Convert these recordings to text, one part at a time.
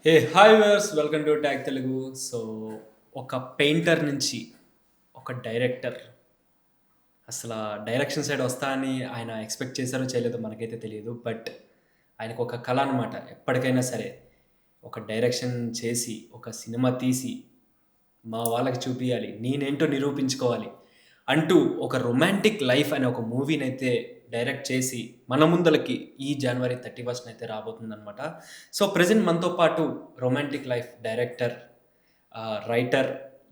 Hi viewers, welcome to tag Telugu. So, ఒక painter నుంచి ఒక డైరెక్టర్ అసల డైరెక్షన్ సైడ్ వస్తా అని ఆయన ఎక్స్‌పెక్ట్ చేశారో చేయలేదో మనకైతే తెలియదు. బట్ ఆయనకొక కల అనమాట. ఎప్పటికైనా సరే ఒక డైరెక్షన్ చేసి, ఒక సినిమా తీసి, మా వాళ్ళకి చూపియాలి, నేనేంటో నిరూపించుకోవాలి అంటూ ఒక రొమాంటిక్ లైఫ్ అనే ఒక మూవీనైతే డైరెక్ట్ చేసి మన ముందలకి ఈ జనవరి 31 అయితే రాబోతుందనమాట. సో, ప్రెజెంట్ మనతో పాటు romantic life director, writer,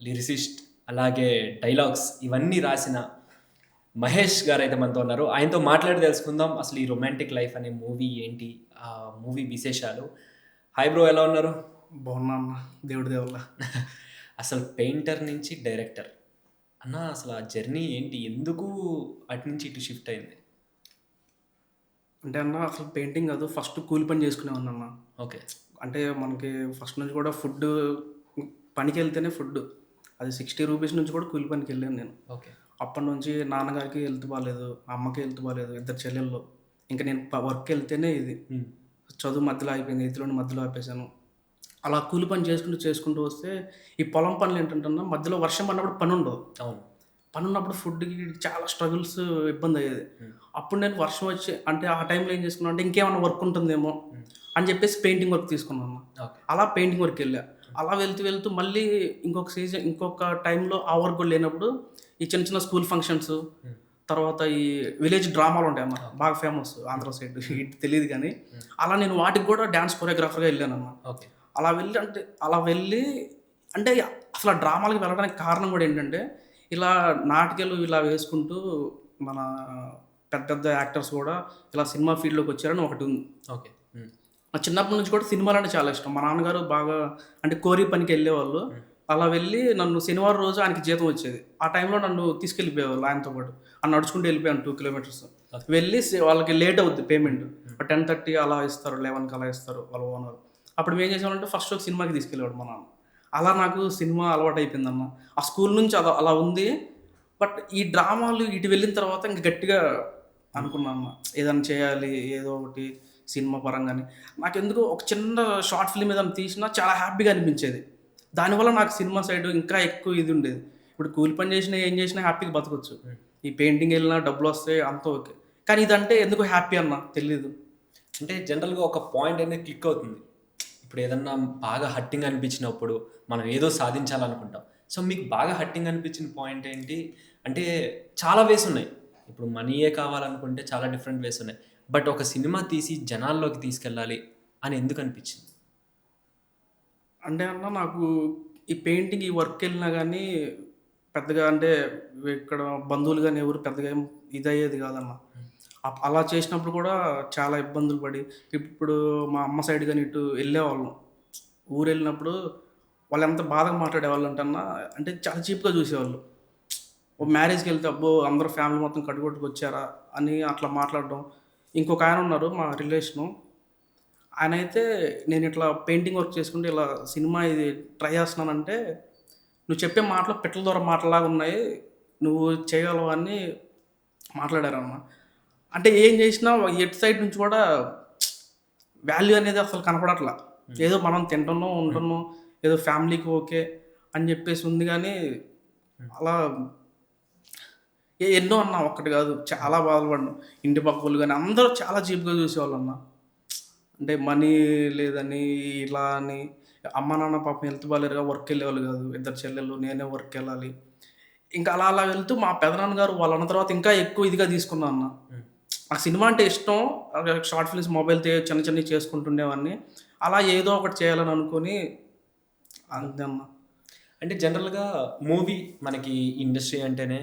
lyricist, అలాగే డైలాగ్స్ ఇవన్నీ రాసిన మహేష్ గారైతే మనతో ఉన్నారు. ఆయనతో మాట్లాడి తెలుసుకుందాం అసలు ఈ రొమాంటిక్ లైఫ్ అనే మూవీ ఏంటి? ఆ మూవీ విశేషాలు. హాయ్ బ్రో, ఎలా ఉన్నారు? బాగున్నా అన్న, దేవుడి దేవుళ్ళ. అసలు పెయింటర్ నుంచి డైరెక్టర్ అన్న, అసలు ఆ జర్నీ ఏంటి? ఎందుకు అటు నుంచి ఇటు షిఫ్ట్ అయింది? అంటే అన్న, అసలు పెయింటింగ్ కాదు, ఫస్ట్ కూలి పని చేసుకునేవాడిని అన్న. ఓకే. అంటే మనకి ఫస్ట్ నుంచి కూడా ఫుడ్, పనికి వెళ్తేనే ఫుడ్. అది 60 రూపీస్ నుంచి కూడా కూలి పనికి వెళ్ళాను నేను. ఓకే. అప్పటి నుంచి నాన్నగారికి హెల్త్ బాగాలేదు, అమ్మకి హెల్త్ బాగాలేదు, ఇద్దరు చెల్లెళ్ళు. ఇంకా నేను వర్క్ వెళ్తేనే ఇది. చదువు మధ్యలో అయిపోయింది, ఎయిత్లోని మధ్యలో ఆపేసాను. అలా కూలి పని చేసుకుంటూ వస్తే ఈ పొలం పనులు ఏంటంటే అన్న, మధ్యలో వర్షం పడినప్పుడు పని ఉండదు. అవును. పని ఉన్నప్పుడు ఫుడ్‌కి చాలా స్ట్రగుల్స్, ఇబ్బంది అయ్యేది. అప్పుడు నేను వర్షం వచ్చి అంటే ఆ టైంలో ఏం చేసుకున్నాను అంటే ఇంకేమన్నా వర్క్ ఉంటుందేమో అని చెప్పేసి పెయింటింగ్ వర్క్ తీసుకున్నాను. ఓకే. అలా పెయింటింగ్ వర్క్ వెళ్ళా. అలా వెళ్తూ మళ్ళీ ఇంకొక టైంలో ఆ వర్క్ కూడా లేనప్పుడు ఈ చిన్న చిన్న స్కూల్ ఫంక్షన్స్, తర్వాత ఈ విలేజ్ డ్రామాలు ఉంటాయన్న, బాగా ఫేమస్ ఆంధ్ర సైడ్. ఇటు తెలీదు కానీ అలా నేను వాటికి కూడా డాన్స్ కొరియోగ్రాఫర్‌గా వెళ్ళానన్న. ఓకే. అలా వెళ్ళి అంటే అసలు ఆ డ్రామాలకి వెళ్ళడానికి కారణం కూడా ఏంటంటే, ఇలా నాటికలు ఇలా వేసుకుంటూ మన పెద్ద పెద్ద యాక్టర్స్ కూడా ఇలా సినిమా ఫీల్డ్‌లోకి వచ్చారని ఒకటి ఉంది. ఓకే. నాకు చిన్నప్పటి నుంచి కూడా సినిమాలంటే చాలా ఇష్టం. మా నాన్నగారు బాగా అంటే కోరీ పనికి వెళ్ళేవాళ్ళు. అలా వెళ్ళి నన్ను శనివారం రోజు ఆయనకి జీతం వచ్చేది. ఆ టైంలో నన్ను తీసుకెళ్ళిపోయేవాళ్ళు ఆయనతో పాటు. నడుచుకుంటూ వెళ్ళిపోయాను 2 కిలోమీటర్స్. వెళ్ళి వాళ్ళకి లేట్ అవుద్ది పేమెంట్. 10:30 అలా ఇస్తారు, 11కి అలా ఇస్తారు వాళ్ళ ఓనర్. అప్పుడు మేము ఏం చేసామంటే ఫస్ట్ ఒక సినిమాకి తీసుకెళ్ళేవాడు మా నాన్న. అలా నాకు సినిమా అలవాటయిపోయిందన్న. ఆ స్కూల్ నుంచి అలా ఉంది. బట్ ఈ డ్రామాలు ఇటు వెళ్ళిన తర్వాత ఇంక గట్టిగా అనుకున్నాను. ఏదైనా చేయాలి, ఏదో ఒకటి సినిమా పరంగానే. నాకెందుకో ఒక చిన్న షార్ట్ ఫిల్మ్ ఏదైనా తీసినా చాలా హ్యాపీగా అనిపించేది. దానివల్ల నాకు సినిమా సైడ్ ఇంకా ఎక్కువ ఇది ఉండేది. ఇప్పుడు కూలి పని చేసినా, ఏం చేసినా హ్యాపీగా బతకొచ్చు. ఈ పెయింటింగ్ వెళ్ళినా డబ్బులొస్తాయి అంతా ఓకే. కానీ ఇదంటే ఎందుకో హ్యాపీ అన్న తెలీదు. అంటే జనరల్‌గా ఒక పాయింట్ అనేది క్లిక్ అవుతుంది. ఇప్పుడు ఏదన్నా బాగా హర్టింగ్ అనిపించినప్పుడు మనం ఏదో సాధించాలనుకుంటాం. సో, మీకు బాగా హర్టింగ్ అనిపించిన పాయింట్ ఏంటి? అంటే చాలా వేస్ ఉన్నాయి. ఇప్పుడు మనీయే కావాలనుకుంటే చాలా డిఫరెంట్ వేస్ ఉన్నాయి. బట్ ఒక సినిమా తీసి జనాల్లోకి తీసుకెళ్ళాలి అని ఎందుకు అనిపించింది? అంటే అన్న, నాకు ఈ పెయింటింగ్ ఈ వర్క్‌కెళ్ళినా గానీ పెద్దగా అంటే ఇక్కడ బంధువులు గాని ఎవరు పెద్దగా ఏం ఇదయ్యేది కాదన్న. అలా చేసినప్పుడు కూడా చాలా ఇబ్బందులు పడి, ఇప్పుడు మా అమ్మ సైడ్ గాని ఇటు ఎళ్ళేవాళ్ళం. ఊరెళ్ళినప్పుడు వాళ్ళెంత బాధగా మాట్లాడేవాళ్ళంటే అన్న, అంటే చాలా చీప్‌గా చూసేవాళ్ళు. ఓ మ్యారేజ్‌కెళ్తే అబ్బో! అందరూ ఫ్యామిలీ మొత్తం కట్టుకొట్టుకొచ్చారా అని అట్లా మాట్లాడడం. ఇంకొక ఆయన ఉన్నారు మా రిలేషను. ఆయనైతే నేను ఇట్లా పెయింటింగ్ వర్క్ చేసుకుంటూ ఇలా సినిమా ఇది ట్రై చేస్తున్నానంటే, "నువ్వు చెప్పే మాటలు పిట్టల దొర మాటల్లాగా ఉన్నాయి. నువ్వు చేయగలవు" అని మాట్లాడారన్న. అంటే ఏం చేసినా ఎటు సైడ్ నుంచి కూడా వాల్యూ అనేది అసలు కనపడట్ల. ఏదో మనం తింటున్నాం, ఉంటున్నాం, ఏదో ఫ్యామిలీకి ఓకే అని చెప్పేసి ఉంది గానీ, అలా ఎన్నో అన్న, ఒక్కటి కాదు చాలా బాధలు పడ్డాం. ఇంటి పక్కోళ్ళు గాని అందరూ చాలా చీప్‌గా చూసేవాళ్ళన్న. అంటే మనీ లేదని, ఇలా అని. అమ్మ, నాన్న పాపం హెల్త్ బాలేరుగా వర్క్‌కెళ్ళేవాళ్ళు కాదు. ఇద్దరు చెల్లెళ్ళు, నేనే వర్క్‌కెళ్ళాలి. ఇంకా అలా వెళ్తూ మా పెదనాన్నగారు వాళ్ళన్న తర్వాత ఇంకా ఎక్కువ ఇదిగా తీసుకున్నా అన్న. నాకు సినిమా అంటే ఇష్టం. షార్ట్ ఫిల్మ్స్ మొబైల్ చిన్న చిన్నవి చేసుకుంటుండేవాడిని. అలా ఏదో ఒకటి చేయాలని అనుకోని అంతే అన్న. అంటే జనరల్‌గా మూవీ మనకి ఇండస్ట్రీ అంటేనే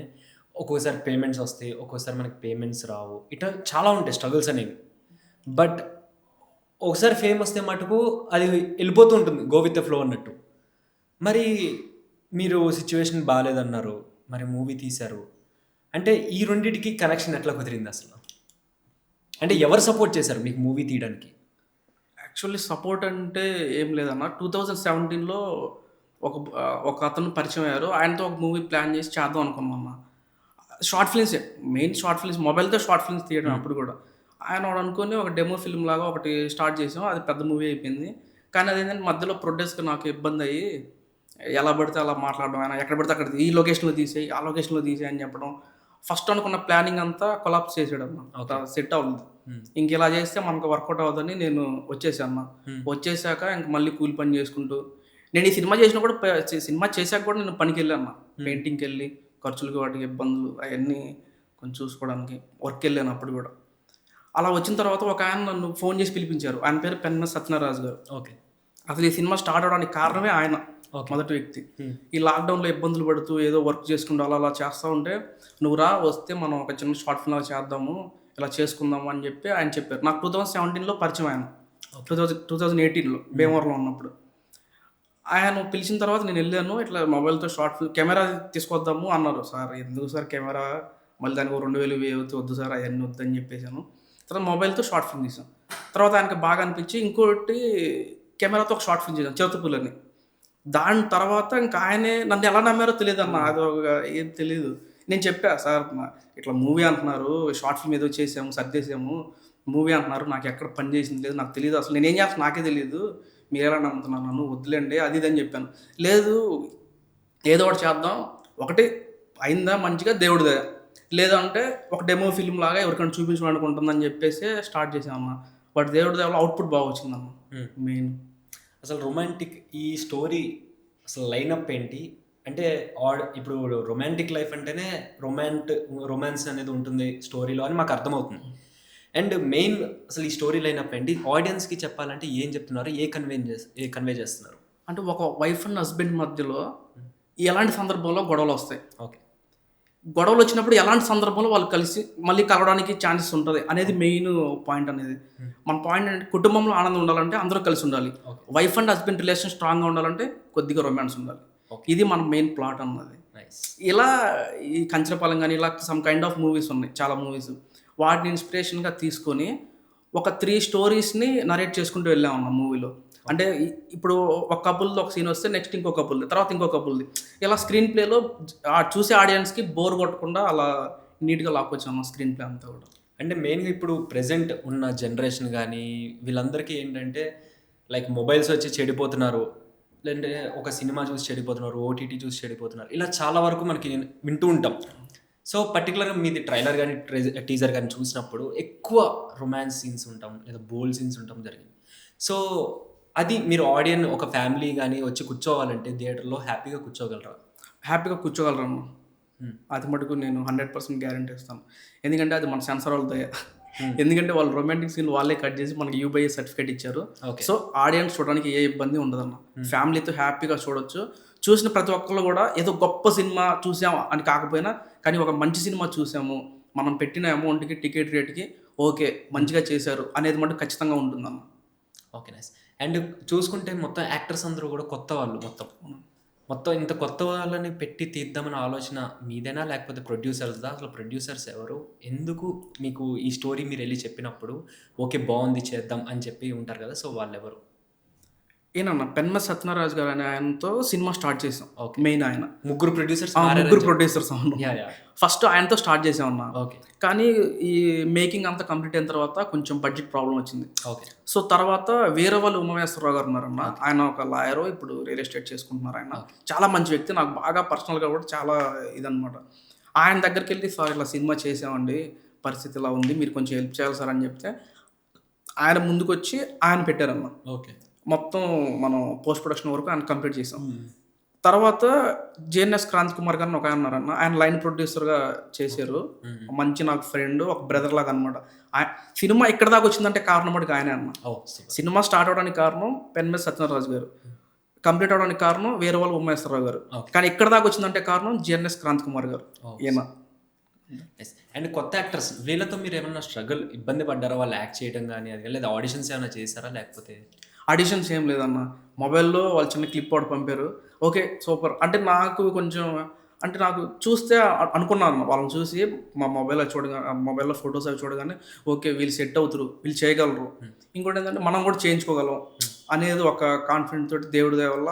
ఒక్కోసారి పేమెంట్స్ వస్తాయి. ఒక్కోసారి మనకి పేమెంట్స్ రావు. ఇట్లా చాలా ఉంటాయి స్ట్రగుల్స్ అనేవి. బట్ ఒకసారి ఫేమ్ వస్తే మటుకు అది ఎళ్ళిపోతూ ఉంటుంది. గో విత్ ద ఫ్లో అన్నట్టు. మరి మీరు సిట్యుయేషన్ బాలేదన్నారు. మరి మూవీ తీశారు. అంటే ఈ రెండిటికి కనెక్షన్ ఎట్లా కుదిరిందసలు? అంటే ఎవరు సపోర్ట్ చేశారు మీకు మూవీ తీయడానికి? యాక్చువల్లీ సపోర్ట్ అంటే ఏం లేదన్న. 2017లో ఒక అతను పరిచయం అయ్యారు. ఆయనతో ఒక మూవీ ప్లాన్ చేసి చేద్దాం అనుకున్నాం అన్న. షార్ట్ ఫిల్మ్సే. మెయిన్ షార్ట్ ఫిల్మ్స్, మొబైల్‌తో షార్ట్ ఫిల్మ్స్ తీయడం అప్పుడు గూడా. ఆయన ఒకడు అనుకోని ఒక డెమో ఫిల్మ్ లాగా ఒకటి స్టార్ట్ చేసాం. అది పెద్ద మూవీ అయిపోయింది. కానీ అదేంటంటే మధ్యలో ప్రొడ్యూసర్‌కి నాకు ఇబ్బందయ్యి, ఎలా పడితే అలా మాట్లాడడం. ఆయన ఎక్కడ పడితే అక్కడ ఈ లొకేషన్‌లో తీసేయి, ఆ లొకేషన్‌లో తీసేయి అని చెప్పడం. ఫస్ట్ అనుకున్న ప్లానింగ్ అంతా కొలాప్స్ చేసాడన్న. ఓకే. సెట్ అవ్వలేదు. హ్మ్. ఇంకిలా చేస్తే మనకు వర్కౌట్ అవ్వదని నేను వచ్చేసాను. హ్మ్. వచ్చేసాక ఇంక మళ్ళీ కూలి పని చేసుకుంటూ, నేను ఈ సినిమా చేసినప్పుడు సినిమా చేశాక కూడా నేను పనికెళ్ళాను. పెయింటింగ్‌కెళ్ళి ఖర్చులకి వాటికి ఇబ్బందులు అయన్నీ కొంచెం చూసుకోవడానికి వర్క్‌కెళ్ళాను అప్పుడు కూడా. అలా వచ్చిన తర్వాత ఒక ఆయన నన్ను ఫోన్ చేసి పిలిపించారు. ఆయన పేరు పెన్న సత్యనారాజు గారు. ఓకే. అసలు ఈ సినిమా స్టార్ట్ అవ్వడానికి కారణమే ఆయన. ఓకే. మొదటి వ్యక్తి. హ్మ్. ఈ లాక్‌డౌన్‌లో ఇబ్బందులు పడుతూ ఏదో వర్క్ చేసుకుంటూ అలా అలా చేస్తా ఉంటే, "నువ్వు రా వస్తే మనం ఒక చిన్న షార్ట్ ఫిల్మ్ లాగా చేద్దాము. ఇలా చేసుకుందాము" అని చెప్పి ఆయన చెప్పారు. నాకు 2017లో పరిచయం ఆయన. 2018లో భీమవరంలో ఉన్నప్పుడు. ఆయన పిలిచిన తర్వాత నేనెళ్ళాను. ఇట్లా మొబైల్‌తో షార్ట్ ఫిల్మ్ కెమెరా తీసుకొద్దాము అన్నారు. "సార్ ఎందుకు సార్ కెమెరా? మళ్ళీ దానికి ఓ 2000 అవుతాయి. వద్దు సార్ అయన్నీ వద్దని" చెప్పేసాను. తర్వాత మొబైల్‌తో షార్ట్ ఫిల్మ్ తీసాం. తర్వాత ఆయనకి బాగా అనిపించి ఇంకోటి కెమెరాతో ఒక షార్ట్ ఫిల్మ్ చేసాం 'చిరుతపులి' అని. దాని తర్వాత ఇంకా ఆయనే నన్ను ఎలా నమ్మారో తెలీదన్న. అదొక ఏం తెలీదు. నేను చెప్పా, "సార్ ఇట్లా మూవీ అంటున్నారు. షార్ట్ ఫిల్మ్ ఏదో చేసాము, సర్దేసాము. మూవీ అంటున్నారు. నాకెక్కడ పని చేసింది లేదు. నాకు తెలీదు అసలు. నేనేం చేస్తానో నాకే తెలీదు. మీరెలా నమ్ముతున్నారు నన్ను? వద్దులేండి" అది ఇది అని చెప్పాను. "లేదు ఏదో ఒకటి చేద్దాం. ఒకటి అయిందా మంచిగా దేవుడి దయ. లేదంటే ఒక డెమో ఫిల్మ్ లాగా ఎవరికైనా చూపించడానికి ఉంటుందని" చెప్పేసి స్టార్ట్ చేశామన్న. బట్ దేవుడి దయ వల్ల అవుట్‌పుట్ బాగా వచ్చిందన్న. హ్మ్. మెయిన్. అసలు రొమాంటిక్ ఈ స్టోరీ అసలు లైనప్ ఏంటి? అంటే ఇప్పుడు రొమాంటిక్ లైఫ్ అంటేనే రొమాన్స్ అనేది ఉంటుంది స్టోరీలో అని మాకు అర్థమవుతుంది. అండ్ మెయిన్ అసలు ఈ స్టోరీ లైనప్ ఏంటి? ఆడియన్స్‌కి చెప్పాలంటే ఏం చెప్తున్నారు? ఏ కన్వే చేస్తున్నారు? అంటే ఒక వైఫ్ అండ్ హస్బెండ్ మధ్యలో ఎలాంటి సందర్భంలో గొడవలొస్తాయి. ఓకే. గొడవలొచ్చినప్పుడు ఎలాంటి సందర్భంలో వాళ్ళు కలిసి మళ్ళీ కలవడానికి ఛాన్సెస్ ఉంటది అనేది మెయిన్ పాయింట్ అనేది. మన పాయింట్ ఏంటంటే కుటుంబంలో ఆనందం ఉండాలంటే అందరూ కలిసి ఉండాలి. Okay. Wife and husband relation స్ట్రాంగ్‌గా ఉండాలంటే కొద్దిగా రొమాన్స్ ఉండాలి. ఓకే. ఇది మన మెయిన్ ప్లాట్ అన్నది. నైస్. ఇలా ఈ కంచరపాలెం గాని ఇలా సమ్ కైండ్ ఆఫ్ మూవీస్ ఉన్నాయి. చాలా మూవీస్. వాటిని ఇన్‌స్పిరేషన్‌గా తీసుకొని ఒక 3 స్టోరీస్‌ని నరేట్ చేసుకుంటూ వెళ్ళామన్న మూవీలో. అంటే ఇప్పుడు ఒక కపుల్‌ది ఒక సీన్ వస్తే నెక్స్ట్ ఇంకో కపుల్‌ది, తర్వాత ఇంకో కపుల్‌ది. ఇలా స్క్రీన్ ప్లేలో చూసే ఆడియన్స్‌కి బోర్ కొట్టకుండా అలా నీట్‌గా లాక్కొచ్చాము స్క్రీన్ ప్లే అంతా కూడా. అంటే మెయిన్‌గా ఇప్పుడు ప్రెజెంట్ ఉన్న జనరేషన్ గానీ, వీళ్ళందరికీ ఏంటంటే లైక్ మొబైల్స్ వచ్చి చెడిపోతున్నారు. లేదంటే ఒక సినిమా చూసి చెడిపోతున్నారు. ఓటీటీ చూసి చెడిపోతున్నారు. ఇలా చాలా వరకు మనకి వింటూ ఉంటాం. సో, పర్టిక్యులర్‌గా మీది ట్రైలర్ గానీ, టీజర్ గానీ చూసినప్పుడు ఎక్కువ రొమాన్స్ సీన్స్ ఉంటాం. లేదా బోల్డ్ సీన్స్ ఉండటం జరిగింది. సో, అది మీరు ఒక ఫ్యామిలీ గానీ వచ్చి కూర్చోవాలంటే థియేటర్‌లో హ్యాపీగా కూర్చోగలరా? హ్యాపీగా కూర్చోగలరన్న. హ్మ్. అది మటుకు నేను 100% గ్యారంటీ ఇస్తాను. ఎందుకంటే అది మన సెన్సార్ వాళ్ళ దయ. హ్మ్. ఎందుకంటే వాళ్ళు రొమాంటిక్ సీన్‌లు వాళ్ళే కట్ చేసి మనకి యూబీఐ సర్టిఫికేట్ ఇచ్చారు. ఓకే. సో, ఆడియన్స్ చూడడానికి ఏ ఇబ్బంది ఉండదన్న. ఫ్యామిలీతో హ్యాపీగా చూడొచ్చు. చూసిన ప్రతి ఒక్కళ్ళు కూడా ఏదో గొప్ప సినిమా చూసాం అని కాకపోయినా, కానీ ఒక మంచి సినిమా చూసాము. మనం పెట్టిన అమౌంట్‌కి, టికెట్ రేట్‌కి ఓకే. మంచిగా చేశారు అనేది మటుకు ఖచ్చితంగా ఉంటుందన్న. ఓకే. నైస్. అండ్ చూసుకుంటే మొత్తం యాక్టర్స్ అందరూ గూడా కొత్త వాళ్ళు మొత్తం. మొత్తం ఇంత కొత్త వాళ్ళని పెట్టి తీద్దామన్న ఆలోచన మీదేనా? లేకపోతే ప్రొడ్యూసర్స్‌దా? అసలు ప్రొడ్యూసర్స్ ఎవరు? ఎందుకు మీకు ఈ స్టోరీ మీరెళ్లి చెప్పినప్పుడు ఓకే. బావుంది చేద్దాం అని చెప్పి ఉంటారు కదా! సో, వాళ్ళెవరు? ఏనన్నా పెన్న సత్యనారాజు గారు అనే ఆయనతో సినిమా స్టార్ట్ చేసాం. ఓకే. మెయిన్ ఆయన. ముగ్గురు ప్రొడ్యూసర్స్ ముగ్గురు మారారని ప్రొడ్యూసర్స్ అవును. యాహ్! యాహ్! ఫస్ట్ ఆయనతో స్టార్ట్ చేసామన్న. ఓకే. కానీ ఈ మేకింగ్ అంతా కంప్లీట్ అయిన తర్వాత కొంచెం బడ్జెట్ ప్రాబ్లమ్ వచ్చింది. ఓకే. సో, తర్వాత వీరవల్లి ఉమామహేశ్వరరావు గారు ఉన్నారన్న. ఆయన ఒక లాయరు. ఇప్పుడు రియల్ ఎస్టేట్ చేసుకుంటున్నారు ఆయన. ఓకే. చాలా మంచి వ్యక్తి. నాకు బాగా పర్సనల్‌గా కూడా చాలా ఇదనమాట. ఆయన దగ్గరికెళ్ళి, "సార్ ఇలా సినిమా చేసామండి. పరిస్థితి ఇలా ఉంది. మీరు కొంచెం హెల్ప్ చేయాలి సార్" అని చెప్తే, ఆయన ముందుకొచ్చి ఆయన పెట్టారన్న. ఓకే. మొత్తం మనం పోస్ట్ ప్రొడక్షన్ వరకు ఆయన కంప్లీట్ చేసాం. హ్మ్. తర్వాత జేఎన్ఎస్ క్రాంతి కుమార్ గారిని ఒక ఆయన ఉన్నారన్న. ఆయన లైన్ ప్రొడ్యూసర్‌గా చేశారు. హ్మ్. మంచి నాకు ఫ్రెండ్, ఒక బ్రదర్ లాగా అనమాట. సినిమా ఎక్కడి దాకా వచ్చిందంటే కారణం మటుకు ఆయనే అన్న. ఓహ్! సూపర్. సినిమా స్టార్ట్ అవ్వడానికి కారణం పెన్మెస్ సత్యనారాజు గారు. కంప్లీట్ అవ్వడానికి కారణం వీరవల్లి ఉమామహేశ్వరరావు గారు. ఓకే. కానీ ఎక్కడి దాకా వచ్చిందంటే కారణం జేఎన్ఎస్ క్రాంతి కుమార్ గారు. ఓహ్! ఈయన. నైస్. అండ్ కొత్త యాక్టర్స్ వీళ్ళతో మీరేమన్నా ఇబ్బంది పడ్డారా? వాళ్ళు యాక్ట్ చేయడం గాని అది గాని లేదా ఆడిషన్స్ ఏమైనా చేసారా? లేకపోతే ఆడిషన్స్ ఏం లేదన్న. మొబైల్‌లో వాళ్ళు చిన్న క్లిప్ ఒకటి పంపారు. ఓకే. సూపర్. అంటే నాకు కొంచెం అంటే నాకు చూస్తే అనుకున్నాను. వాళ్ళని చూసి మా మొబైల్‌లో ఫోటోస్ అవి చూడగానే ఓకే. వీళ్ళు సెట్ అవుతురు. వీళ్ళు చేయగలరు. ఇంకోటేంటంటే మనం కూడా చేయించుకోగలం అనేది ఒక కాన్ఫిడెంట్ తోటి దేవుడి దయ వల్ల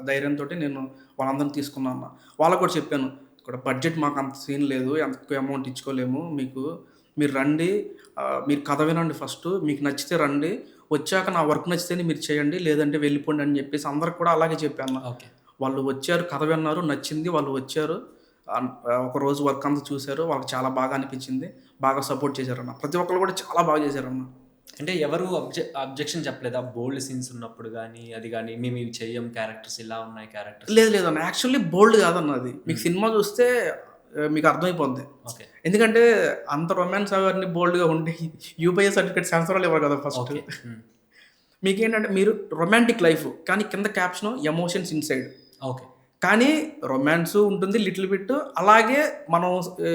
ధైర్యంతోటి నేను వాళ్ళందరిని తీసుకున్నా అన్న. వాళ్ళకి కూడా చెప్పాను. ఇక్కడ బడ్జెట్ మాకు అంత సీన్ లేదు. అంత ఎక్కువ అమౌంట్ ఇచ్చుకోలేము మీకు. మీరు రండి. మీరు కథ వినండి ఫస్టు. మీకు నచ్చితే రండి. వచ్చాక నా వర్క్ నచ్చితేనే మీరు చేయండి, లేదంటే వెళ్ళిపోండి అని చెప్పేసి అందరికి కూడా అలాగే చెప్పాను. ఓకే. వాళ్ళు వచ్చారు, కథ విన్నారు, నచ్చింది. వాళ్ళు వచ్చారు. ఒకరోజు వర్క్ అంతా చూసారు. వాళ్ళకి చాలా బాగా అనిపించింది. బాగా సపోర్ట్ చేశారన్న. ప్రతి ఒక్కళ్ళు కూడా చాలా బాగా చేశారన్న. అంటే ఎవరు అబ్జెక్షన్ చెప్పలేదా? బోల్డ్ సీన్స్ ఉన్నప్పుడు గానీ, అది గానీ మేము ఇవి చెయ్యం, క్యారెక్టర్స్ ఇలా ఉన్నాయి క్యారెక్టర్స్. లేదన్న. యాక్చువల్లీ బోల్డ్ కాదన్న అది. మీకు సినిమా చూస్తే మీకు అర్థమైపోద్ది. ఓకే. ఎందుకంటే అంత రొమాన్స్ అవన్నీ బోల్డ్‌గా ఉండి యూపీఏ సర్టిఫికేట్ సెన్సార్ వాళ్ళు ఇవ్వరు కదా ఫస్ట్. ఓకే. హ్మ్. మీకేంటంటే మీరు రొమాంటిక్ లైఫ్ కానీ కింద క్యాప్షన్ ఎమోషన్స్ ఇన్‌సైడ్. ఓకే. కానీ రొమాన్స్ ఉంటుంది లిటిల్ బిట్. అలాగే మనం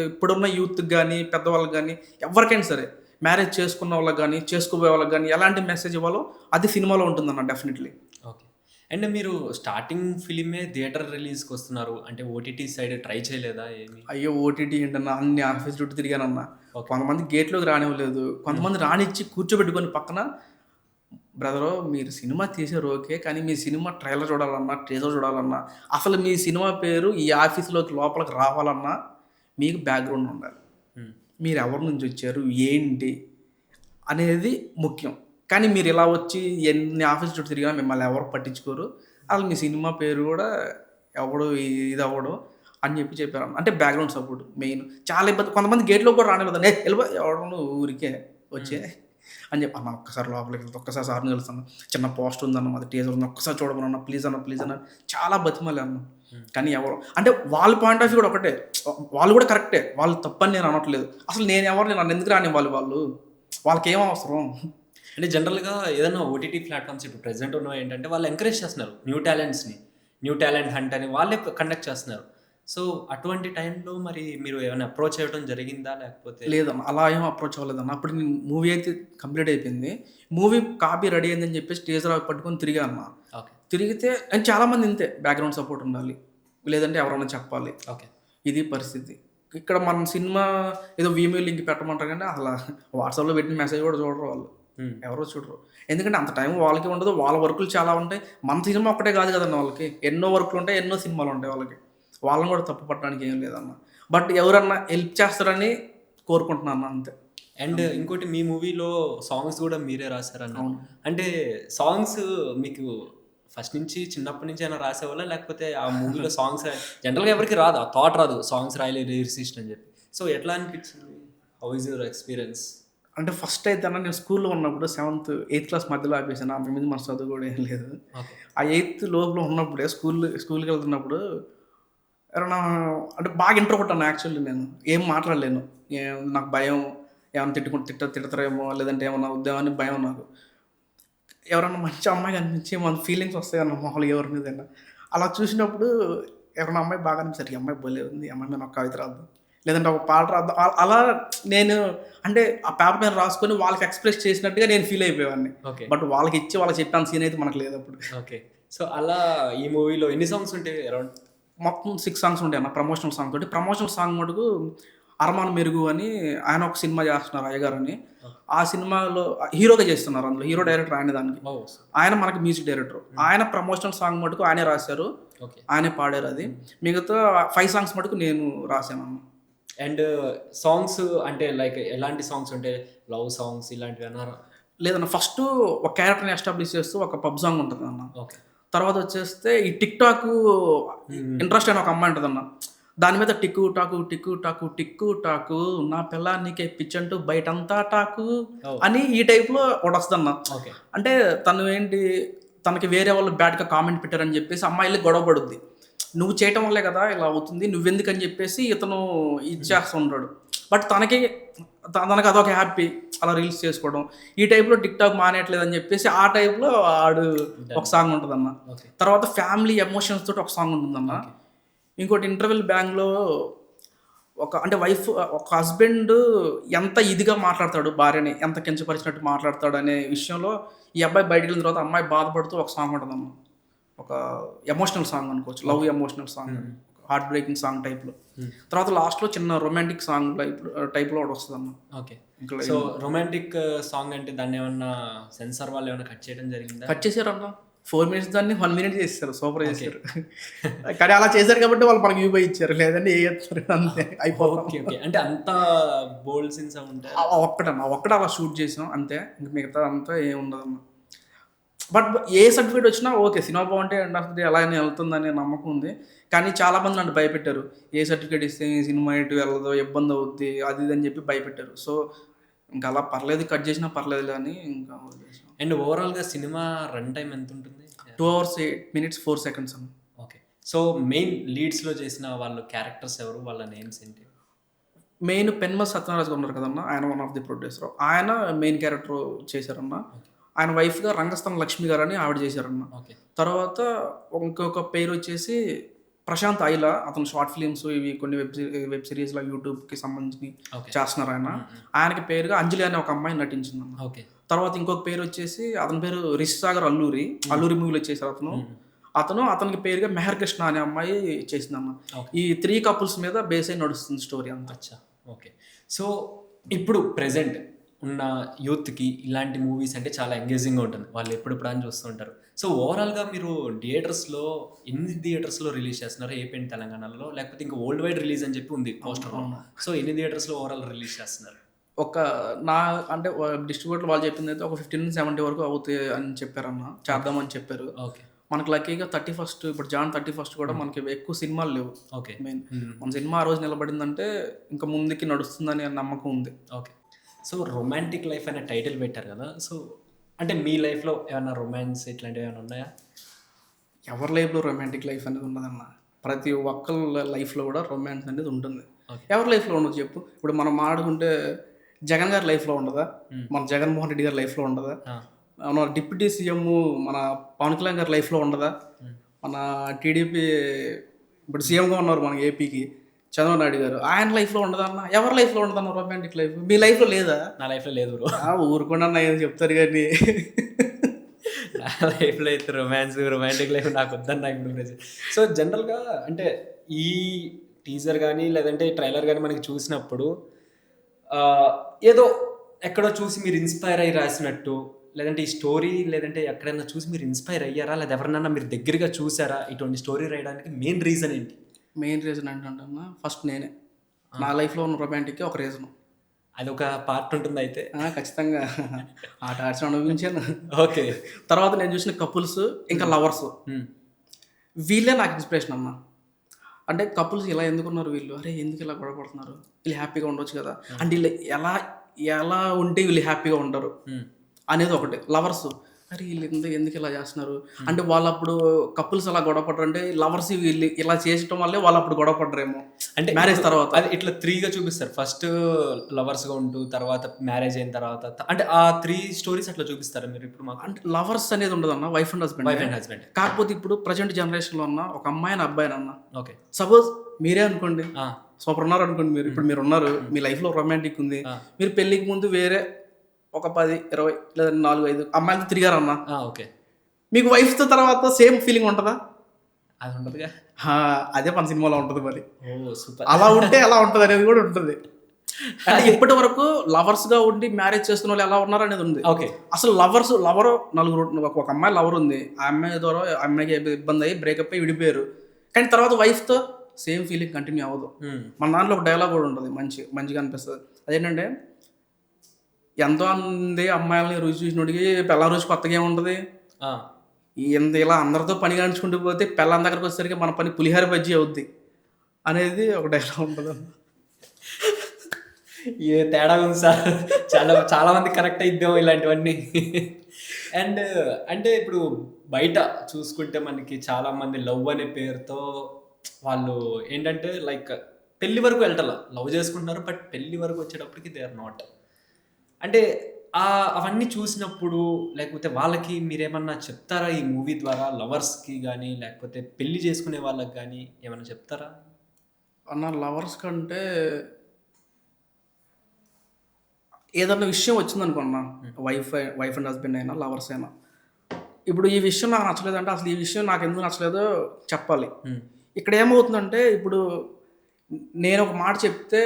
ఇప్పుడున్న యూత్‌కి గానీ, పెద్దవాళ్ళకి గానీ ఎవరికైనా సరే మ్యారేజ్ చేసుకున్న వాళ్ళకి గానీ, చేసుకోబోయే వాళ్ళకి గానీ ఎలాంటి మెసేజ్ ఇవ్వాలో అది సినిమాలో ఉంటుందన్న డెఫినెట్‌లీ. ఓకే. అండ్ మీరు స్టార్టింగ్ ఫిల్మే థియేటర్ రిలీజ్‌కి వస్తున్నారు. అంటే ఓటీటీ సైడ్ ట్రై చేయలేదా ఏమి? అయ్యో! ఓటీటీ ఏంటన్నా అన్ని ఆఫీస్ చుట్టూ తిరిగానన్న. ఓకే. కొంతమంది గేట్‌లోకి రానివ్వలేదు. కొంతమంది రానిచ్చి కూర్చోబెట్టుకొని పక్కన బ్రదరు మీరు సినిమా తీశారు ఓకే. కానీ మీ సినిమా ట్రైలర్ చూడాలన్నా, టీజర్ చూడాలన్నా, అసలు మీ సినిమా పేరు ఈ ఆఫీస్‌లోకి లోపలికి రావాలన్నా మీకు బ్యాక్‌గ్రౌండ్ ఉండాలి. హ్మ్. మీరు ఎవరి నుంచి వచ్చారు? ఏంటి? అనేది ముఖ్యం. కానీ మీరు ఇలా వచ్చి ఎన్ని ఆఫీస్ చుట్టూ తిరిగినా మిమ్మల్ని ఎవరు పట్టించుకోరు. అసలు మీ సినిమా పేరు కూడా ఎవడు ఇది అవ్వడు అని చెప్పారన్న. అంటే బ్యాక్‌గ్రౌండ్ సపోర్ట్ మెయిన్. చాలా ఇబ్బంది. కొంతమంది గేట్‌లోకి కూడా రానివ్వదండి. ఎళ్ళిపో ఎవడో నువ్వు ఊరికే వచ్చే అని చెప్పి అన్న ఒక్కసారి లోపలికి వెళ్తే ఒక్కసారి సార్‌ని కలుస్తాను. చిన్న పోస్టర్ ఉందన్న మాది టీజర్ ఉంది. ఒక్కసారి చూడమన్నా ప్లీజ్ అన్న, ప్లీజ్ అన్న చాలా బతిమాలాను. కానీ ఎవరు అంటే వాళ్ళ పాయింట్ ఆఫ్ వ్యూ కూడా ఒకటే. వాళ్ళు కూడా కరెక్టే. వాళ్ళు తప్పని నేను అనట్లేదు. అసలు నేను ఎవరిని నన్ను ఎందుకు రానివ్వాలి వాళ్ళు? వాళ్ళకేం అవసరం? అంటే జనరల్‌గా ఏదైనా ఓటీటీ ప్లాట్‌ఫామ్స్ ఇప్పుడు ప్రెజెంట్ ఉన్నవి ఏంటంటే వాళ్ళు ఎంకరేజ్ చేస్తున్నారు న్యూ టాలెంట్స్‌ని. న్యూ టాలెంట్ హంట్ అని వాళ్ళే కండక్ట్ చేస్తున్నారు. సో అటువంటి టైంలో మరి మీరు ఏమైనా అప్రోచ్ అవ్వడం జరిగిందా? లేకపోతే లేదన్న. అలా ఏం అప్రోచ్ అవ్వలేదన్న. అప్పుడు నేను మూవీ అయితే కంప్లీట్ అయిపోయింది. మూవీ కాపీ రెడీ అయిందని చెప్పేసి టీజర్ అవి పట్టుకొని తిరిగాను. ఓకే. తిరిగితే అండ్ చాలామంది ఇంతే బ్యాక్‌గ్రౌండ్ సపోర్ట్ ఉండాలి. లేదంటే ఎవరైనా చెప్పాలి. ఓకే. ఇది పరిస్థితి. ఇక్కడ మన సినిమా ఏదో వీమెయిల్ లింక్ పెట్టమంటారు కానీ అసలు వాట్సాప్‌లో పెట్టిన మెసేజ్ కూడా చూడరు వాళ్ళు. హ్మ్. ఎవరో చూడరు. ఎందుకంటే అంత టైం వాళ్ళకి ఉండదు. వాళ్ళ వర్కులు చాలా ఉంటాయి. మన సినిమా ఒక్కటే కాదు కదన్న వాళ్ళకి. ఎన్నో వర్కులు ఉంటాయి. ఎన్నో సినిమాలు ఉంటాయి వాళ్ళకి. వాళ్ళని కూడా తప్పు పట్టడానికి ఏం లేదన్న. బట్ ఎవరన్నా హెల్ప్ చేస్తారని కోరుకుంటున్నాను అంతే. అండ్ ఇంకోటి మీ మూవీలో సాంగ్స్ కూడా మీరే రాశారన్నారు. అవును. అంటే సాంగ్స్ మీకు ఫస్ట్ నుంచి చిన్నప్పటి నుంచి అయినా రాసేవాళ్ళా? లేకపోతే ఆ మూవీలో సాంగ్స్ జనరల్‌గా ఎవరికీ రాదు. ఆ థాట్ రాదు. సాంగ్స్ రాయలే లిరిసిస్ట్ అని చెప్పి. సో ఎట్లా అనిపించింది? How is your experience? అంటే ఫస్ట్ అయితే అన్న నేను స్కూల్‌లో ఉన్నప్పుడు 7th, 8th క్లాస్ మధ్యలో ఆపేసాను. అంతకు మించి మన చదువు కూడా ఏం లేదు. ఓకే. ఆ 8th లోపల ఉన్నప్పుడే స్కూల్‌కి వెళ్తున్నప్పుడు ఎవరైనా అంటే బాగా ఇంట్రోవర్ట్ అన్న యాక్చువల్లీ నేను. ఏం మాట్లాడలేను. నాకు భయం. ఏమైనా తిడతారేమో లేదంటే ఏమన్నా వద్దామని భయం నాకు. ఎవరన్నా మంచి అమ్మాయి కనిపించి మన ఫీలింగ్స్ వస్తాయన్న మామూలుగా ఎవరి మీదైనా. అలా చూసినప్పుడు ఎవరైనా అమ్మాయి బాగా అనిపించారు. ఈ అమ్మాయి భలే ఉంది. ఈ అమ్మాయి మీద ఒక కవిత రాద్దాం. లేదంటే ఒక పాట రాద్దాం. అలా నేను అంటే ఆ పేపర్ మీద రాసుకొని వాళ్ళకి ఎక్స్‌ప్రెస్ చేసినట్టుగా నేను ఫీల్ అయిపోయేవాడిని. ఓకే. బట్ వాళ్ళకి ఇచ్చి వాళ్ళకి చెప్పేంత సీన్ అయితే మనకు లేదు అప్పుడు. ఓకే. సో అలా ఈ మూవీలో ఎన్ని సాంగ్స్ ఉంటాయి అరౌండ్? మొత్తం 6 సాంగ్స్ ఉంటాయి అన్న ప్రమోషనల్ సాంగ్ తోటి. ప్రమోషనల్ సాంగ్ మటుకు అరమాన్ మెరుగు అని ఆయన ఒక సినిమా చేస్తున్నారు అయ్యగారు అని. ఆ సినిమాలో హీరోగా చేస్తున్నారు అందులో. హీరో డైరెక్టర్ ఆయన దానికి. ఓహ్! ఆయన మనకి మ్యూజిక్ డైరెక్టర్. ఆయన ప్రమోషనల్ సాంగ్ మటుకు ఆయనే రాశారు. ఓకే. ఆయనే పాడారు అది. మిగతా 5 సాంగ్స్ మటుకు నేను రాశానన్న. అండ్ సాంగ్స్ అంటే లైక్ ఎలాంటి సాంగ్స్ ఉంటాయి? లవ్ సాంగ్స్ ఇలాంటివేనా? లేదన్న ఫస్ట్ ఒక క్యారెక్టర్‌ని ఎస్టాబ్లిష్ చేస్తూ ఒక పబ్ సాంగ్ ఉంటదన్న. ఓకే. తర్వాత వచ్చేస్తే ఈ టిక్ టాక్ ఇంట్రెస్ట్ అయిన ఒక అమ్మాయి ఉంటదన్న. దాని మీద టిక్కు టాకు టిక్కు టాకు టిక్కు టాకు నా పిల్లానికే పిచ్చంటూ బయటంతా టాకు ఓహ్! అని ఈ టైప్‌లో ఒకటొస్తదన్న. ఓకే. అంటే తను ఏంటి తనకి వేరే వాళ్ళు బ్యాడ్‌గా కామెంట్ పెట్టారని చెప్పేసి అమ్మాయి ఎళ్లి గొడవ పడుద్ది. నువ్వు చేయటం వల్లే కదా ఇలా అవుతుంది. నువ్వెందుకని చెప్పేసి ఇతను ఇది చేస్తూ ఉంటాడు. బట్ తనకి అదొక హ్యాపీ అలా రీల్స్ చేసుకోవడం. ఈ టైప్‌లో టిక్ టాక్ మానేయట్లేదని చెప్పేసి ఆ టైప్‌లో ఆడు ఒక సాంగ్ ఉంటదన్న. ఓకే. తర్వాత ఫ్యామిలీ ఎమోషన్స్ తోటి ఒక సాంగ్ ఉంటుందన్న. ఓకే. ఇంకోటి ఇంటర్వెల్ బ్యాంగ్‌లో అంటే ఒక హస్బెండ్ ఎంత ఇదిగా మాట్లాడతాడు భార్యని, ఎంత కించపరిచినట్టు మాట్లాడతాడు అనే విషయంలో ఈ అబ్బాయి బయటికెళ్ళిన తర్వాత అమ్మాయి బాధపడుతూ ఒక సాంగ్ ఉంటదన్న. ఒక ఎమోషనల్ సాంగ్ అనుకోవచ్చు. Love emotional song. Heart breaking song టైప్‌లో. తర్వాత లాస్ట్‌లో చిన్న రొమాంటిక్ సాంగ్ టైప్‌లో ఒకటి వస్తదన్న. ఓకే. ఇంకా సో రొమాంటిక్ సాంగ్ అంటే దాన్నేమన్నా సెన్సార్ వాళ్ళు ఏమన్నా కట్ చేయడం జరిగిందా? కట్ చేశారన్న. 4 మినిట్స్ దాన్ని 1 మినిట్ చేసేసారు. సూపర్ చేశారు. కానీ అలా చేశారు కాబట్టి వాళ్ళు మనకి యూబై ఇచ్చారు. లేదంటే ఏ ఇస్తారు అంతే అయిపోతాం. ఓకే. ఓకే. అంటే అంత బోల్డ్ సీన్స్ ఉంటాయా? ఒక్కటే అలా షూట్ చేసాం అంతే. ఇంక మిగతా అంతా ఏమి ఉండదన్న. బట్ ఏ సర్టిఫికేట్ వచ్చినా ఓకే. సినిమా బాగుంటే ఎండ్ ఆఫ్ ది డే అలానే వెళ్తుందనే నమ్మకం ఉంది. కానీ చాలామంది నన్ను భయపెట్టారు. ఏ సర్టిఫికేట్ ఇస్తే ఈ సినిమా ఎటు వెళ్ళదో, ఇబ్బంది అవుద్ది అది ఇది అని చెప్పి భయపెట్టారు. సో ఇంకా అలా పర్లేదు, కట్ చేసినా పర్లేదులే అని ఇంకా వదిలేసాం. అండ్ ఓవరాల్‌గా సినిమా రన్ టైమ్ ఎంతుంటుంది? 2 hours 8 minutes 4 seconds అన్న. ఓకే. సో మెయిన్ లీడ్స్‌లో చేసిన వాళ్ళు క్యారెక్టర్స్ ఎవరు? వాళ్ళ నేమ్స్ ఏంటి? మెయిన్ పెన్మస్ సత్యనారాయణ గారు ఉన్నారు కదన్న, ఆయన వన్ ఆఫ్ ది ప్రొడ్యూసర్. ఆయన మెయిన్ క్యారెక్టర్ చేశారన్న. ఆయన వైఫ్గా రంగస్థలం లక్ష్మి గారు అని ఆవిడ చేశారన్న. ఓకే. తర్వాత ఇంకొక పేరు వచ్చేసి ప్రశాంత్ ఐలా. అతను షార్ట్ ఫిలిమ్స్ ఇవి కొన్ని వెబ్ సిరీస్లో యూట్యూబ్కి సంబంధించి ఓకే. చేస్తున్నారు ఆయన. ఆయనకి పేరుగా అంజలి అనే ఒక అమ్మాయి నటించిందన్న. ఓకే. తర్వాత ఇంకొక పేరు వచ్చేసి అతని పేరు రిషి సాగర్ అల్లూరి మూవీలో చేశారు అతను. అతనికి పేరుగా మెహర్ కృష్ణ అనే అమ్మాయి చేసిందన్న. ఈ 3 couples మీద బేస్ అయి నడుస్తుంది స్టోరీ అంతా. అచ్చా. ఓకే. సో ఇప్పుడు ప్రెజెంట్ ఉన్న యూత్‌కి ఇలాంటి మూవీస్ అంటే చాలా ఎంగేజింగ్‌గా ఉంటుంది. వాళ్ళు ఎప్పుడెప్పుడు అని చూస్తూ ఉంటారు. సో ఓవరాల్‌గా మీరు ఎన్ని థియేటర్స్‌లో రిలీజ్ చేస్తున్నారు? ఏపీ అండ్ తెలంగాణలో, లేకపోతే ఇంకా వరల్డ్ వైడ్ రిలీజ్ అని చెప్పి ఉంది పోస్టర్‌లో. సో ఎన్ని థియేటర్స్‌లో ఓవరాల్ రిలీజ్ చేస్తున్నారు? అంటే డిస్ట్రిబ్యూటర్ వాళ్ళు చెప్పింది అయితే ఒక 15-70 వరకు అవుతాయి అని చెప్పారన్న. చేద్దామని చెప్పారు. ఓకే. మనకు లక్కీగా 31 ఇప్పుడు జాన్ 31 కూడా మనకి ఎక్కువ సినిమాలు లేవు. ఓకే. మెయిన్ మన సినిమా ఆ రోజు నిలబడిందంటే ఇంకా ముందుకి నడుస్తుందని నమ్మకం ఉంది. ఓకే. సో రొమాంటిక్ లైఫ్ అనే టైటిల్ పెట్టారు కదా! సో అంటే మీ లైఫ్‌లో ఏమన్నా రొమాన్స్ ఇట్లాంటివి ఏమైనా ఉన్నాయా? ఎవరి లైఫ్లో రొమాంటిక్ లైఫ్ అనేది ఉండదన్న. ప్రతి ఒక్కళ్ళ లైఫ్లో కూడా రొమాన్స్ అనేది ఉంటుంది. ఎవరి లైఫ్లో ఉండదు చెప్పు. ఇప్పుడు మనం మాట్లాడుకుంటే జగన్ గారి లైఫ్లో ఉండదా? మన జగన్మోహన్ రెడ్డి గారి లైఫ్లో ఉండదా? మన డిప్యూటీ సీఎం మన పవన్ కళ్యాణ్ గారి లైఫ్లో ఉండదా? మన టీడీపీ ఇప్పుడు సీఎంగా ఉన్నారు మన ఏపీకి చంద్రబాబు నాయుడు గారు, ఆయన లైఫ్లో ఉండదన్న. ఎవరి లైఫ్లో ఉండదన్న రొమాంటిక్ లైఫ్? మీ లైఫ్లో లేదా? నా లైఫ్లో లేదు బ్రో. ఊరుకుండా అన్న ఏదో చెప్తారు కానీ నా లైఫ్లో అయితే రొమాంటిక్ లైఫ్ నాకు వద్దన్న ఇప్పుడు ప్రెజెంట్. సో జనరల్గా అంటే ఈ టీజర్ కానీ లేదంటే ట్రైలర్ కానీ మనకి చూసినప్పుడు ఏదో ఎక్కడో చూసి మీరు ఇన్స్పైర్ అయ్యి రాసినట్టు, లేదంటే ఈ స్టోరీ లేదంటే ఎక్కడైనా చూసి మీరు ఇన్స్పైర్ అయ్యారా? లేదా ఎవరినైనా మీరు దగ్గరగా చూసారా ఇటువంటి స్టోరీ రాయడానికి? మెయిన్ రీజన్ ఏంటి? మెయిన్ రీజన్ ఏంటంటే ఫస్ట్ నేనే నా లైఫ్లో ఉన్న రొమాంటిక్ ఒక రీజన్. అది ఒక పార్ట్ ఉంటుంది అయితే. ఖచ్చితంగా ఆ టార్చర్ అనుభవించాను. ఓకే. తర్వాత నేను చూసిన కపుల్స్ ఇంకా లవర్స్ వీళ్ళే నాకు ఇన్స్పిరేషన్ అన్న. అంటే కపుల్స్ ఇలా ఎందుకున్నారు వీళ్ళు, అరే ఎందుకు ఇలా గొడవపడుతున్నారు, వీళ్ళు హ్యాపీగా ఉండొచ్చు కదా, అంటే వీళ్ళు ఎలా ఎలా ఉంటే వీళ్ళు హ్యాపీగా ఉంటారు అనేది ఒకటి. లవర్స్ అరే వీళ్ళు ఎందుకు ఇలా చేస్తున్నారు అంటే వాళ్ళు అప్పుడు కపుల్స్ అలా గొడవపడరు అంటే లవర్స్ వీళ్ళు ఇలా చేయటం వల్లే వాళ్ళు అప్పుడు గొడవపడరేమో అంటే మ్యారేజ్ తర్వాత. అది ఇట్లా 3గా చూపిస్తారు. ఫస్ట్ లవర్స్గా ఉంటూ తర్వాత మ్యారేజ్ అయిన తర్వాత అంటే ఆ 3 స్టోరీస్ అట్లా చూపిస్తారు మీరు ఇప్పుడు మాకు. అంటే లవర్స్ అనేది ఉండదన్న, వైఫ్ అండ్ హస్బెండ్. కాకపోతే ఇప్పుడు ప్రజెంట్ జనరేషన్లో ఉన్న ఒక అమ్మాయిని అబ్బాయిని అన్న, ఓకే సపోజ్ మీరే అనుకోండి, సూపర్ ఉన్నారు అనుకోండి, మీరు ఉన్నారు, మీ లైఫ్లో రొమాంటిక్ ఉంది, మీరు పెళ్ళికి ముందు వేరే ఒక 10, 20 లేదా 4, 5 అమ్మాయిలతో తిరిగారన్నా, ఓకే, మీకు వైఫ్తో తర్వాత సేమ్ ఫీలింగ్ ఉంటుందా? అది ఉండదుగా. అదే మన సినిమాలో ఉంటుంది. మరి సూపర్ అలా ఉంటే ఎలా ఉంటుంది అనేది కూడా ఉంటుంది. అంటే ఇప్పటి వరకు లవర్స్గా ఉండి మ్యారేజ్ చేసుకున్న వాళ్ళు ఎలా ఉన్నారు అనేది ఉంది. ఓకే. అసలు లవర్ నలుగురు, ఒక అమ్మాయి లవర్ ఉంది, ఆ అమ్మాయి ద్వారా అమ్మాయికి ఇబ్బంది అయ్యి బ్రేకప్ అయ్యి విడిపోయారు, కానీ తర్వాత వైఫ్తో సేమ్ ఫీలింగ్ కంటిన్యూ అవ్వదు. మన దాంట్లో ఒక డైలాగ్ కూడా ఉంటుంది, మంచిగా అనిపిస్తుంది. అదేంటంటే ఎంతో అంది అమ్మాయిలని రుచి చూసినోడికి పెళ్ళ రుచి కొత్తగా ఏముంటుంది, ఇలా అందరితో పని కానించుకుంటూ పోతే పెళ్ళం దగ్గరకు వచ్చేసరికి మన పని పులిహార బజ్జీ అవుద్ది అనేది ఒక డైలాగ్ ఉంటుంది. ఏ తేడా ఉంది సార్, చాలా మంది కనెక్ట్ అయిద్దాం ఇలాంటివన్నీ. అండ్ అంటే ఇప్పుడు బయట చూసుకుంటే మనకి చాలామంది లవ్ అనే పేరుతో వాళ్ళు ఏంటంటే లైక్ పెళ్లి వరకు వెళ్ళాల, లవ్ చేసుకుంటున్నారు బట్ పెళ్లి వరకు వచ్చేటప్పటికి దే ఆర్ నాట్. అంటే అవన్నీ చూసినప్పుడు లేకపోతే వాళ్ళకి మీరేమన్నా చెప్తారా ఈ మూవీ ద్వారా? లవర్స్కి కానీ లేకపోతే పెళ్లి చేసుకునే వాళ్ళకి కానీ ఏమన్నా చెప్తారా? అన్న లవర్స్ కంటే ఏదన్నా విషయం వచ్చిందనుకున్నా, వైఫ్ అండ్ హస్బెండ్ అయినా లవర్స్ అయినా, ఇప్పుడు ఈ విషయం నాకు నచ్చలేదంటే అసలు ఈ విషయం నాకు ఎందుకు నచ్చలేదో చెప్పాలి. ఇక్కడ ఏమవుతుందంటే ఇప్పుడు నేను ఒక మాట చెప్తే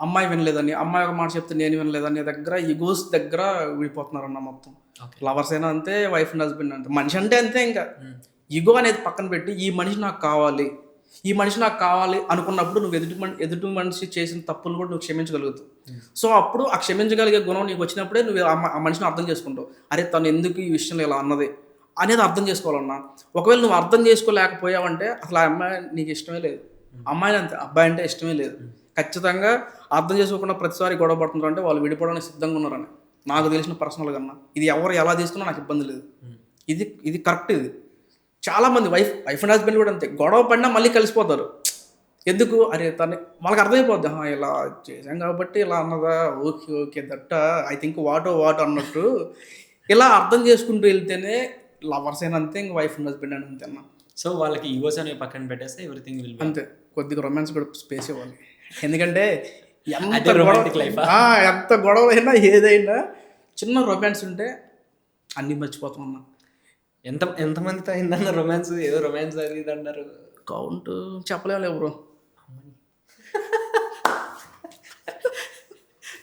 అమ్మాయి వినలేదని, అమ్మాయి ఒక మాట చెప్తే నేను వినలేదని దగ్గర ఈగోస్ దగ్గర విడిపోతున్నారన్న మొత్తం. ఓకే. లవర్స్ అయినా అంతే, వైఫ్ అండ్ హస్బెండ్ అంతే. మనిషి అంటే అంతే ఇంకా. ఈగో అనేది పక్కన పెట్టి ఈ మనిషి నాకు కావాలి, ఈ మనిషి నాకు కావాలి అనుకున్నప్పుడు నువ్వు ఎదుటి మనిషి చేసిన తప్పులు కూడా నువ్వు క్షమించగలుగుతావు. సో అప్పుడు ఆ క్షమించగలిగే గుణం నీకు వచ్చినప్పుడే నువ్వు ఆ మనిషిని అర్థం చేసుకుంటావు. అరే తను ఎందుకు ఈ విషయంలో ఇలా అన్నది అనేది అర్థం చేసుకోవాలన్నా. ఒకవేళ నువ్వు అర్థం చేసుకోలేకపోయావంటే అసలు ఆ అమ్మాయి నీకు ఇష్టమే లేదు. అమ్మాయిని అంతే, అబ్బాయి అంటే ఇష్టమే లేదు. ఖచ్చితంగా అర్థం చేసుకోకుండా ప్రతిసారి గొడవ పడుతున్నారు అంటే వాళ్ళు విడిపోవడానికి సిద్ధంగా ఉన్నారని నాకు తెలిసిన పర్సనల్ కన్నా. ఇది ఎవరు ఎలా తీసుకున్నా నాకు ఇబ్బంది లేదు. ఇది కరెక్ట్. ఇది చాలామంది వైఫ్ అండ్ హస్బెండ్ కూడా అంతే, గొడవ పడినా మళ్ళీ కలిసిపోతారు. ఎందుకు? అరే తను వాళ్ళకి అర్థమైపోద్ది, ఇలా చేసాం కాబట్టి ఇలా అన్నదా, okay that I think what అన్నట్టు ఇలా అర్థం చేసుకుంటూ వెళ్తేనే లవర్స్ అయినా అంతే, ఇంక వైఫ్ అండ్ హస్బెండ్ అయినా అంతే అన్న. సో వాళ్ళకి ఈగోస్ అనేవి పక్కన పెట్టేస్తే ఎవ్రీథింగ్ విల్ బి అంతే. కొద్దిగా రొమాన్స్ కూడా స్పేస్ ఇవ్వాలి. ఎందుకంటే అదే romantic life ఆ? ఎంత గొడవ అయినా ఏదైనా చిన్న రొమాన్స్ ఉంటే అన్నీ మర్చిపోతాం అన్న. ఎంతమందితో అయిందన్న రొమాన్స్? ఏదో రొమాన్స్ అది ఇది అన్నారు. కౌంట్ చెప్పలేము బ్రో.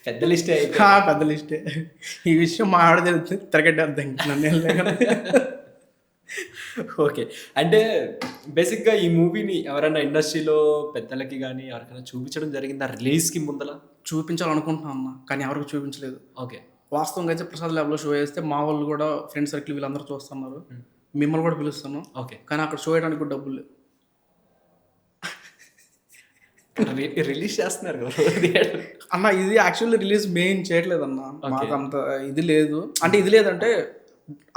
పెద్ద లిస్టే అయితే. పెద్ద లిస్టే. ఈ విషయం మా ఆడ తెలిస్తే తిరగడ్డేద్దాం నన్ను. ఓకే. అంటే బేసిక్గా ఈ మూవీని ఎవరైనా ఇండస్ట్రీలో పెద్దలకి కానీ ఎవరికైనా చూపించడం జరిగిందా రిలీజ్కి ముందల? చూపించాలనుకుంటున్నాను అన్న, కానీ ఎవరికి చూపించలేదు. ఓకే. వాస్తవంగా అయితే ప్రసాద్ ల్యాబ్లో షో వేస్తే మా వాళ్ళు కూడా ఫ్రెండ్ సర్కిల్ వీళ్ళందరూ చూస్తున్నారు. మిమ్మల్ని కూడా పిలుస్తాను. ఓకే. కానీ అక్కడ షో వేయడానికి కూడా డబ్బులు లేవు. రిలీజ్ చేస్తున్నారు కదా అన్న. ఇది యాక్చువల్లీ రిలీజ్ మెయిన్ చేయట్లేదు అన్న. మాకు అంత ఇది లేదు. అంటే ఇది లేదంటే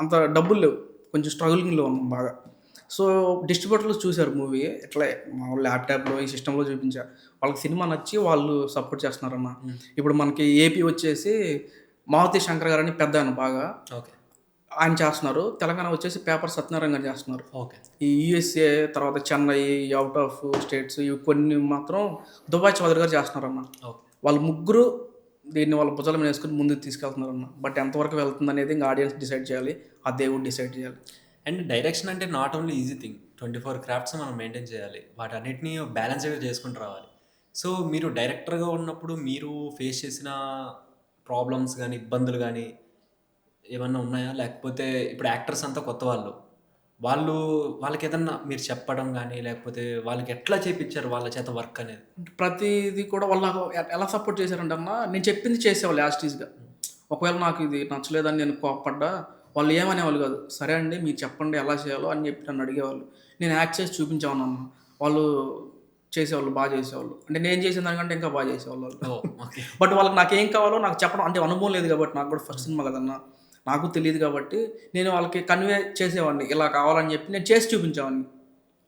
అంత డబ్బులు లేవు, కొంచెం స్ట్రగులింగ్లో ఉన్నాం బాగా. సో డిస్ట్రిబ్యూటర్లు చూశారు మూవీ, ఎట్లా మా ల్యాప్టాప్లో ఈ సిస్టంలో చూపించా. వాళ్ళకి సినిమా నచ్చి వాళ్ళు సపోర్ట్ చేస్తున్నారన్న. ఇప్పుడు మనకి ఏపీ వచ్చేసి మారుతి శంకర్ గారని పెద్ద ఆయన బాగా, ఓకే, ఆయన చేస్తున్నారు. తెలంగాణ వచ్చేసి పేపర్ సత్యనారాయణ గారు చేస్తున్నారు. ఓకే. ఈ యూఎస్ఏ తర్వాత చెన్నై, అవుట్ ఆఫ్ స్టేట్స్ ఇవి కొన్ని మాత్రం దుబాయ్ చౌదరి గారు చేస్తున్నారన్న. వాళ్ళు ముగ్గురు దీన్ని వాళ్ళ భుజాల మీద వేసుకుని ముందుకు తీసుకెళ్తున్నారన్న. బట్ ఎంతవరకు వెళ్తుంది అనేది ఇంకా ఆడియన్స్ డిసైడ్ చేయాలి, ఆ దేవుడు డిసైడ్ చేయాలి. అండ్ డైరెక్షన్ అంటే not only easy thing, 24 crafts మనం మెయింటైన్ చేయాలి, వాటన్నిటిని బ్యాలెన్స్గా చేసుకుంటూ రావాలి. సో మీరు డైరెక్టర్గా ఉన్నప్పుడు మీరు ఫేస్ చేసిన ప్రాబ్లమ్స్ కానీ ఇబ్బందులు కానీ ఏమన్నా ఉన్నాయా? లేకపోతే ఇప్పుడు యాక్టర్స్ అంతా కొత్త వాళ్ళకి ఏదన్నా మీరు చెప్పడం కానీ, లేకపోతే వాళ్ళకి ఎట్లా చేయించారు వాళ్ళ చేత వర్క్ అనేది? ప్రతిదీ కూడా వాళ్ళు నాకు ఎలా సపోర్ట్ చేశారంటే అన్న, నేను చెప్పింది చేసేవాళ్ళు యాస్టీస్గా. ఒకవేళ నాకు ఇది నచ్చలేదని నేను కోప్పడ్డా వాళ్ళు ఏమనేవాళ్ళు కాదు. సరే అండి మీరు చెప్పండి ఎలా చేయాలో అని చెప్పి నన్ను అడిగేవాళ్ళు. నేను యాక్ట్ చేసి చూపించాను అన్న. వాళ్ళు చేసేవాళ్ళు, బాగా చేసేవాళ్ళు. అంటే నేను చేసిన దానికంటే ఇంకా బాగా చేసేవాళ్ళు వాళ్ళు. బట్ వాళ్ళకి నాకేం కావాలో నాకు చెప్పడం అంటే అనుభవం లేదు కాబట్టి, నాకు కూడా ఫస్ట్ సినిమా కదన్నా, నాకు తెలియదు కాబట్టి నేను వాళ్ళకి కన్వే చేసేవాడిని, ఇలా కావాలని చెప్పి నేను చేసి చూపించేవాడిని.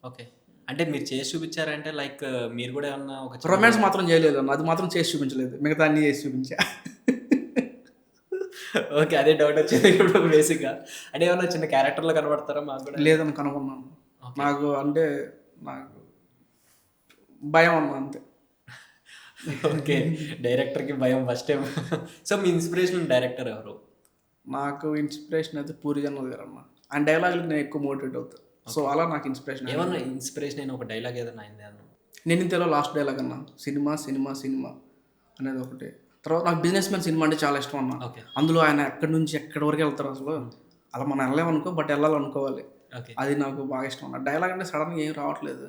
ఓకే. అంటే మీరు చేసి చూపించారంటే లైక్ మీరు కూడా ఏమన్నా ఒక రొమాన్స్ మాత్రం చేయలేదు అన్న, అది మాత్రం చేసి చూపించలేదు, మిగతా అన్నీ చేసి చూపించా. ఓకే, అదే డౌట్ వచ్చింది ఇప్పుడు బేసిక్గా. అంటే ఏమన్నా చిన్న క్యారెక్టర్లో కనబడతారా? మాకు కూడా లేదని కనుగొన్నాను. నాకు అంటే నాకు భయం అన్న అంతే. ఓకే, డైరెక్టర్కి భయం ఫస్ట్ టైం. సో మీ ఇన్స్పిరేషన్ డైరెక్టర్ ఎవరు? నాకు ఇన్స్పిరేషన్ అయితే పూరి జగన్నాథ్ గారు అన్న. ఆయన డైలాగులకు నేను ఎక్కువ మోటివేట్ అవుతాను. సో అలా నాకు ఇన్స్పిరేషన్. ఏమన్నా ఇన్స్పిరేషన్ అయిన ఒక డైలాగ్ ఏదైనా అయింది అన్న? నేను ఇంతలో లాస్ట్ డైలాగ్ అన్న, సినిమా సినిమా సినిమా అనేది ఒకటి. తర్వాత నాకు బిజినెస్ మ్యాన్ సినిమా అంటే చాలా ఇష్టం అన్న. అందులో ఆయన ఎక్కడి నుంచి ఎక్కడి వరకు వెళ్తారు అసలు, అలా మనం వెళ్ళలేమనుకో బట్ వెళ్ళాలనుకోవాలి, అది నాకు బాగా ఇష్టం అన్న. డైలాగ్ అంటే సడన్గా ఏం రావట్లేదు.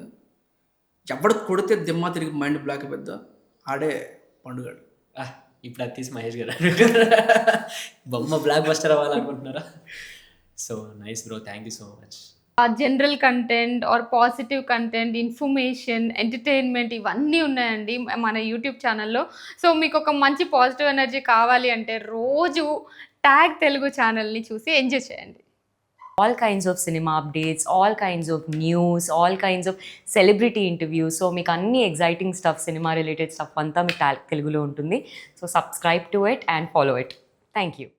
ఎవడు కొడితే దిమ్మ తిరిగి మైండ్ బ్లాక్ పెద్ద ఆడే పండుగాడు. ఇప్పుడు అది తీసి మహేష్ గారు బొమ్మ బ్లాక్ బస్టర్ అవ్వాలనుకుంటున్నారా? So nice bro, thank you so much. General content or positive content, information, entertainment ఇవన్నీ ఉన్నాయండి మన యూట్యూబ్ ఛానల్లో. సో మీకు ఒక మంచి పాజిటివ్ ఎనర్జీ కావాలి అంటే రోజు ట్యాగ్ తెలుగు ఛానల్ని చూసి ఎంజాయ్ చేయండి. All kinds of cinema updates, all kinds of news, all kinds of celebrity interviews. So మీకు అన్ని exciting stuff, cinema related stuff అంతా మీకు తెలుగులో ఉంటుంది. So subscribe to it and follow it. Thank you.